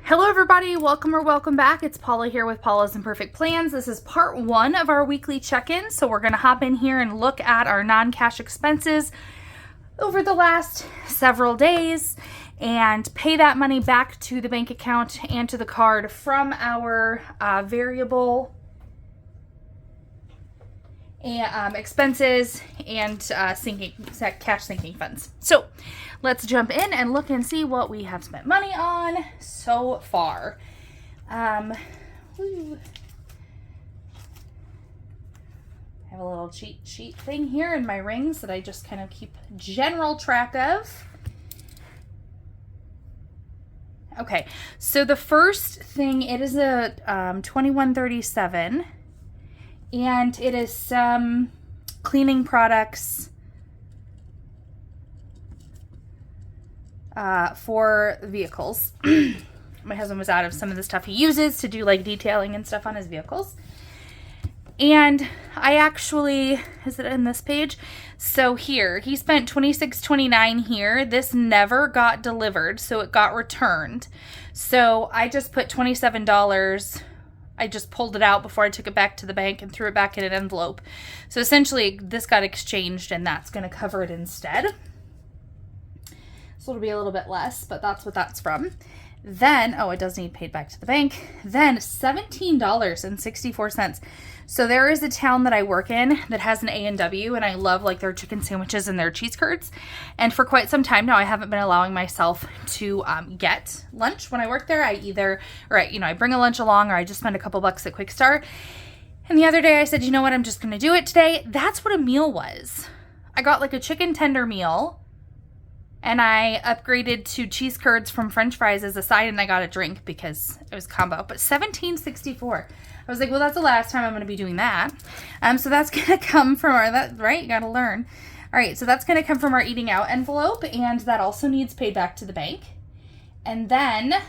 Hello everybody, welcome or welcome back. It's Paula here with Paula's Imperfect Plans. This is part one of our weekly check-in. So we're gonna hop in here and look at our non-cash expenses over the last several days and pay that money back to the bank account and to the card from our variable and expenses and cash sinking funds. So let's jump in and look and see what we have spent money on so far. I have a little cheat sheet thing here in my rings that I just kind of keep general track of. Okay, so the first thing, it is a 2137. And it is some cleaning products for vehicles. My husband was out of some of the stuff he uses to do like detailing and stuff on his vehicles. And I actually, is it in this page? So here, he spent $26.29 here. This never got delivered, so it got returned. So I just put $27. I just pulled it out before I took it back to the bank and threw it back in an envelope. So essentially this got exchanged and that's going to cover it instead. So it'll be a little bit less, but that's what that's from. Then, oh, it does need paid back to the bank. Then $17.64. So there is a town that I work in that has an A&W, and I love like their chicken sandwiches and their cheese curds. And for quite some time now, I haven't been allowing myself to get lunch when I work there. I bring a lunch along, or I just spend a couple bucks at Quick Start. And the other day I said, you know what, I'm just going to do it today. That's what a meal was. I got like a chicken tender meal, and I upgraded to cheese curds from French fries as a side, and I got a drink because it was combo. But $17.64. I was like, well, that's the last time I'm going to be doing that. So that's going to come from right? You got to learn. All right, so that's going to come from our eating out envelope, and that also needs paid back to the bank. And then, I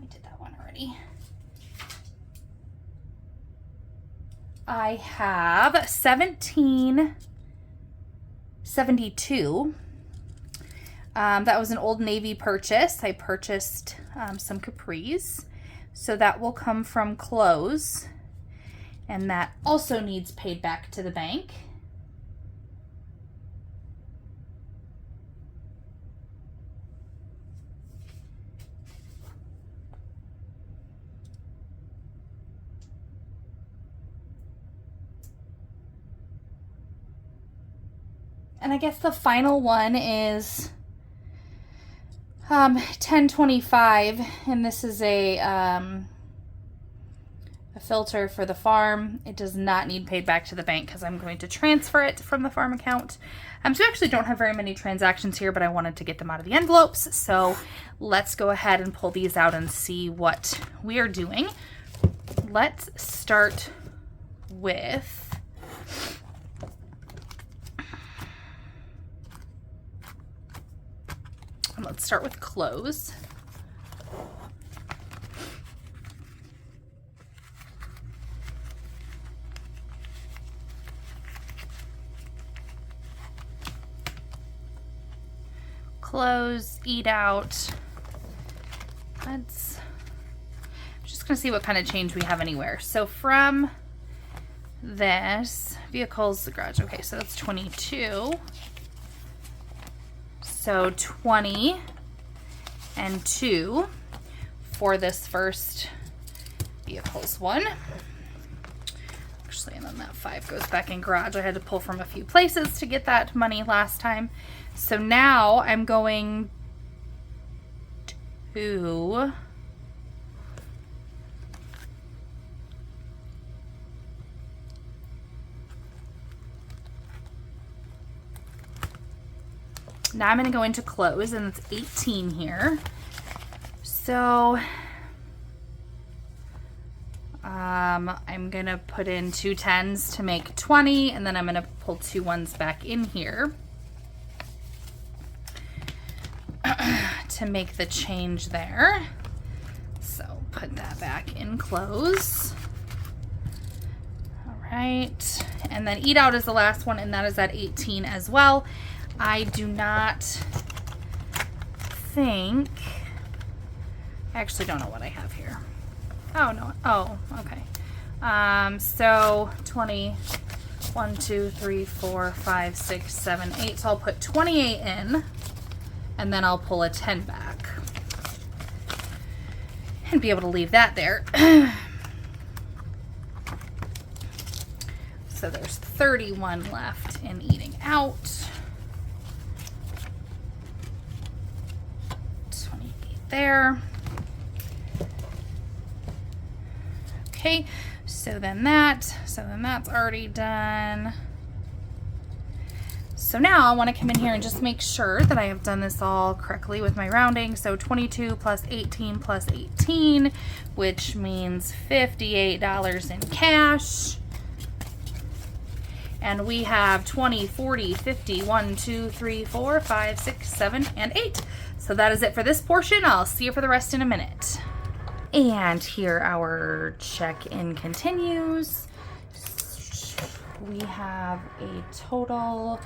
did that one already. I have $17.72. That was an Old Navy purchase. I purchased some capris. So that will come from clothes, and that also needs paid back to the bank. And I guess the final one is $10.25, and this is a filter for the farm. It does not need paid back to the bank because I'm going to transfer it from the farm account. So I actually don't have very many transactions here, but I wanted to get them out of the envelopes. So let's go ahead and pull these out and see what we are doing. Let's start with clothes. Clothes, eat out. I'm just going to see what kind of change we have anywhere. So from this, vehicles, the garage. Okay, so that's 22. So 20 and 2 for this first vehicles one. Actually, and then that 5 goes back in garage. I had to pull from a few places to get that money last time. So now I'm going to now I'm going to go into clothes, and it's 18 here. So I'm going to put in 2 10s to make 20, and then I'm going to pull 2 1s back in here to make the change there. So put that back in clothes. All right. And then eat out is the last one, and that is at 18 as well. I do not think I actually don't know what I have here. Oh, no. Oh, okay. So 20, 1, 2, 3, 4, 5, 6, 7, 8. So I'll put 28 in, and then I'll pull a 10 back and be able to leave that there. So there's 31 left in eating out. 28 there. Okay, so then that's already done. So now I want to come in here and just make sure that I have done this all correctly with my rounding. So 22 plus 18 plus 18, which means $58 in cash. And we have 20, 40, 50, 1, 2, 3, 4, 5, 6, 7, and 8. So that is it for this portion. I'll see you for the rest in a minute. And here our check-in continues. We have a total,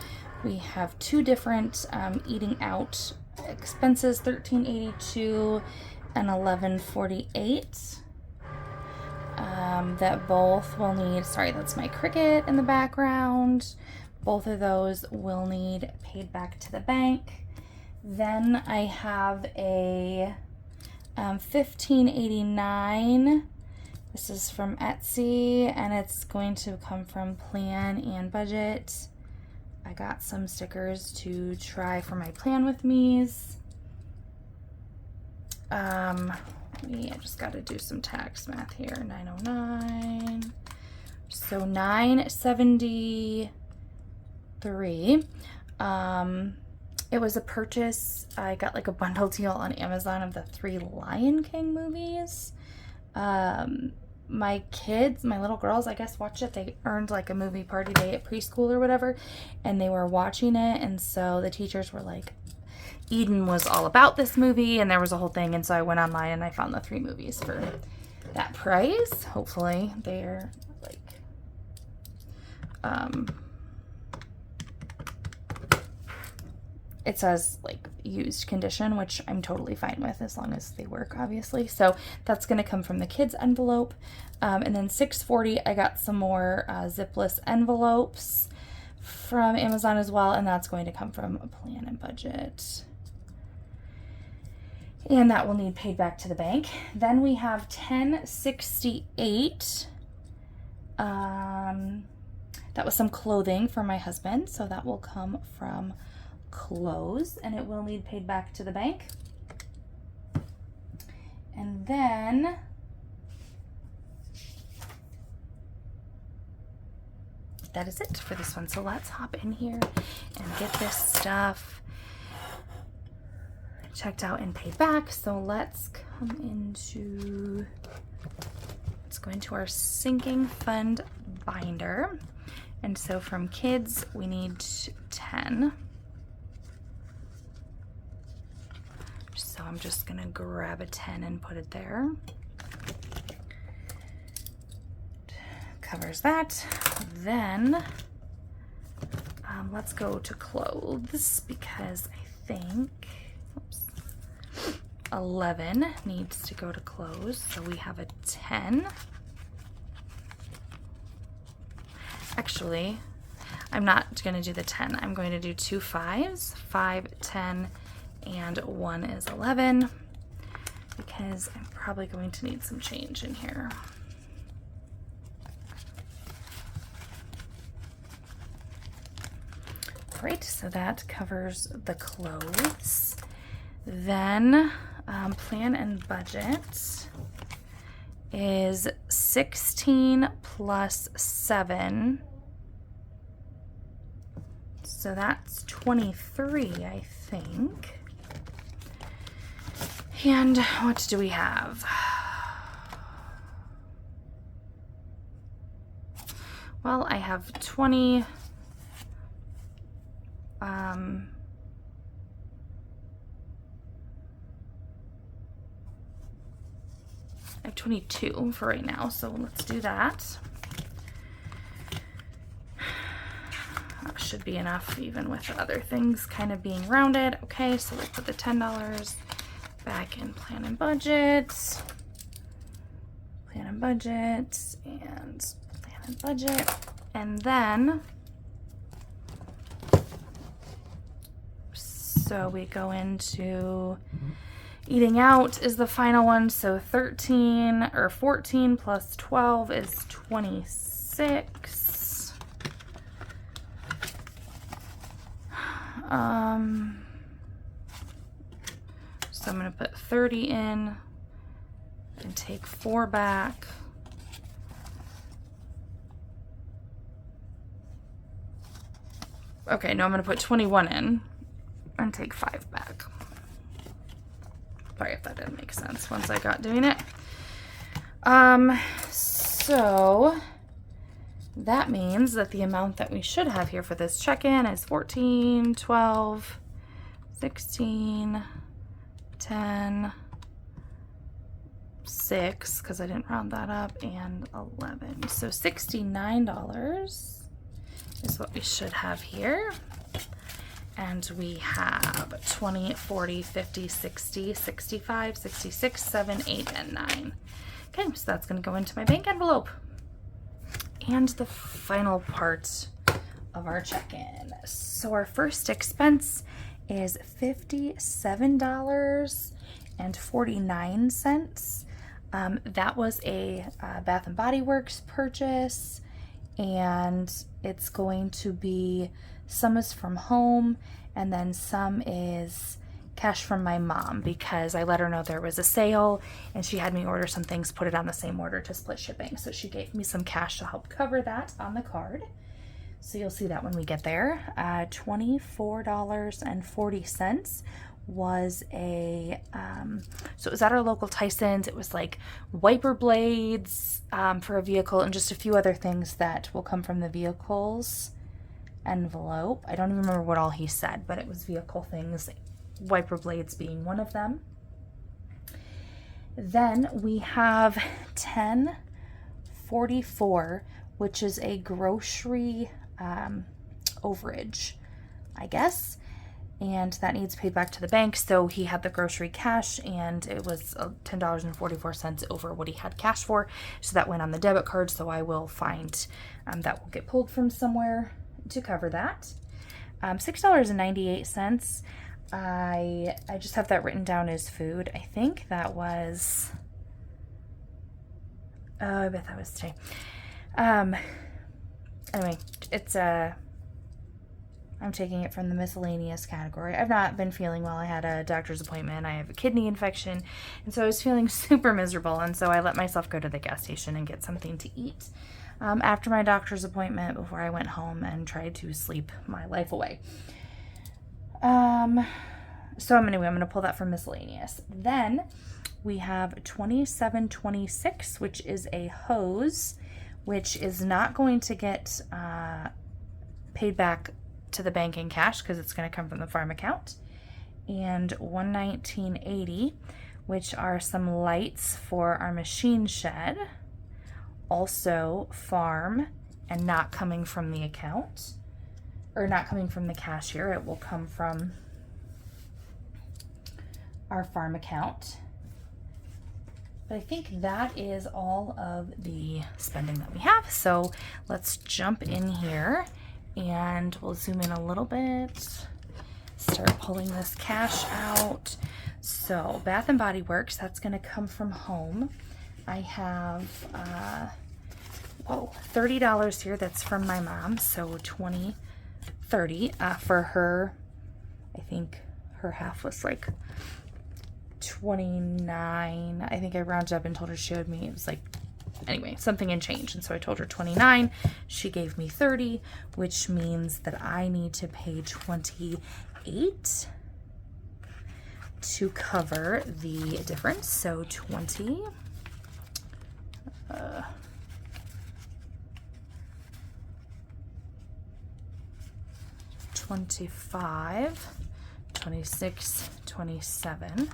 we have two different eating out expenses, $13.82 and $11.48. That both will need, sorry, that's my Cricut in the background. Both of those will need paid back to the bank. Then I have a $15.89. This is from Etsy, and it's going to come from Plan and Budget. I got some stickers to try for my Plan With Me's. I just got to do some tax math here. 909. So $9.73. It was a purchase. I got like a bundle deal on Amazon of the 3 Lion King movies. My kids, my little girls, I guess, watched it. They earned like a movie party day at preschool or whatever, and they were watching it, and so the teachers were like, Eden was all about this movie, and there was a whole thing, and so I went online and I found the 3 movies for that price. Hopefully they're like it says like used condition, which I'm totally fine with as long as they work, obviously. So that's going to come from the kids envelope. And then $6.40, I got some more zipless envelopes from Amazon as well, and that's going to come from a Plan and Budget. And that will need paid back to the bank. Then we have $10.68. That was some clothing for my husband, so that will come from clothes, and it will need paid back to the bank. And then that is it for this one. So let's hop in here and get this stuff checked out and paid back. So let's come into, let's go into our sinking fund binder. And so from kids, we need 10. So I'm just gonna grab a 10 and put it there. Covers that. Then let's go to clothes, because I think, oops, 11 needs to go to clothes. So we have a 10. Actually, I'm not gonna do the 10. I'm going to do 2 5s, 5, 10, and 1 is 11, because I'm probably going to need some change in here. Great, so that covers the clothes. Then Plan and Budget is 16 plus 7. So that's 23, I think. And what do we have? Well, I have 20. I have 22 for right now, so let's do that. That should be enough, even with the other things kind of being rounded. Okay, so we'll put the $10 back in plan and budget, and plan and budget, and then so we go into eating out is the final one. So 14 plus 12 is 26. So I'm going to put 30 in and take 4 back. Okay, no, I'm going to put 21 in and take 5 back. Sorry if that didn't make sense once I got doing it. So that means that the amount that we should have here for this check-in is 14, 12, 16, 10, 6, because I didn't round that up, and 11. So $69 is what we should have here. And we have 20, 40, 50, 60, 65, 66, 7, 8, and 9. Okay, so that's going to go into my bank envelope. And the final part of our check-in. So our first expense is $57.49. That was a Bath and Body Works purchase, and it's going to be, some is from home and then some is cash from my mom, because I let her know there was a sale and she had me order some things, put it on the same order to split shipping. So she gave me some cash to help cover that on the card. So you'll see that when we get there. $24.40 was a, so it was at our local Tyson's. It was like wiper blades for a vehicle and just a few other things that will come from the vehicle's envelope. I don't even remember what all he said, but it was vehicle things, wiper blades being one of them. Then we have $10.44, which is a grocery overage, I guess, and that needs paid back to the bank. So he had the grocery cash and it was $10.44 over what he had cash for, so that went on the debit card. So I will find that will get pulled from somewhere to cover that. $6.98. I just have that written down as food. I think that was, oh, I bet that was today. Anyway, it's I'm taking it from the miscellaneous category. I've not been feeling well. I had a doctor's appointment. I have a kidney infection, and so I was feeling super miserable, and so I let myself go to the gas station and get something to eat after my doctor's appointment before I went home and tried to sleep my life away. So anyway, I'm going to pull that from miscellaneous. Then we have $27.26, which is a hose, which is not going to get paid back to the bank in cash because it's going to come from the farm account. And $119.80, which are some lights for our machine shed, also farm and not coming from the account, or not coming from the cashier. It will come from our farm account. But I think that is all of the spending that we have. So let's jump in here and we'll zoom in a little bit, start pulling this cash out. So Bath and Body Works, that's going to come from home. I have $30 here. That's from my mom. So $20, $30 for her. I think her half was like 29. I think I rounded up and told her she owed me, it was like, anyway, something and change. And so I told her 29. She gave me 30, which means that I need to pay 28 to cover the difference. So 20. 25, 26, 27.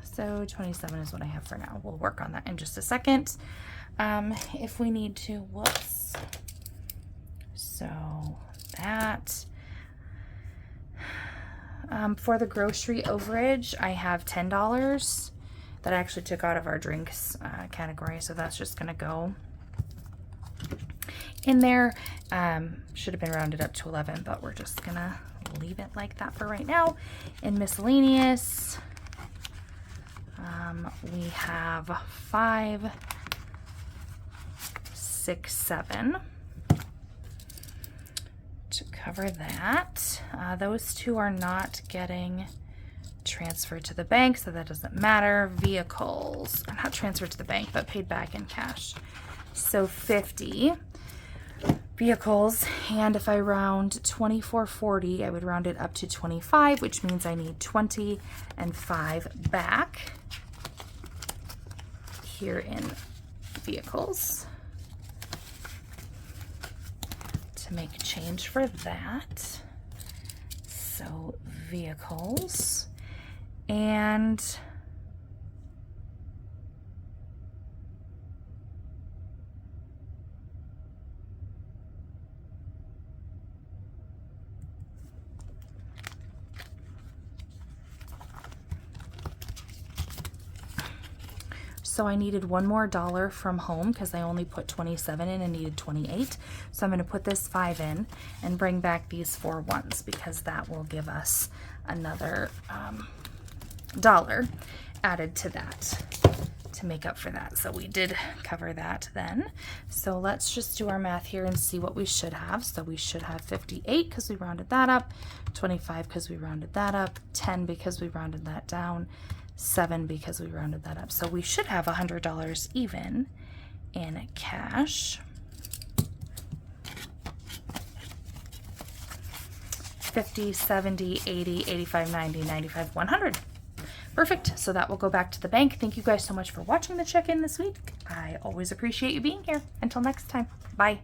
So 27 is what I have for now. We'll work on that in just a second. If we need to, whoops. So that, For the grocery overage, I have $10 that I actually took out of our drinks category, so that's just gonna go in there. Should have been rounded up to 11, but we're just gonna leave it like that for right now. In miscellaneous, we have 5, 6, 7 to cover that. Those two are not getting transferred to the bank, so that doesn't matter. Vehicles are not transferred to the bank, but paid back in cash. So 50 vehicles, and if I round 2440, I would round it up to 25, which means I need 20 and 5 back here in vehicles to make change for that. So vehicles, and so I needed one more dollar from home because I only put 27 in and needed 28. So I'm going to put this 5 in and bring back these 4 ones because that will give us another dollar added to that to make up for that. So we did cover that then. So let's just do our math here and see what we should have. So we should have 58 because we rounded that up, 25 because we rounded that up, 10 because we rounded that down, 7 because we rounded that up. So we should have $100 even in cash. 50, 70, 80, 85, 90, 95, 100. Perfect. So that will go back to the bank. Thank you guys so much for watching the check-in this week. I always appreciate you being here. Until next time. Bye.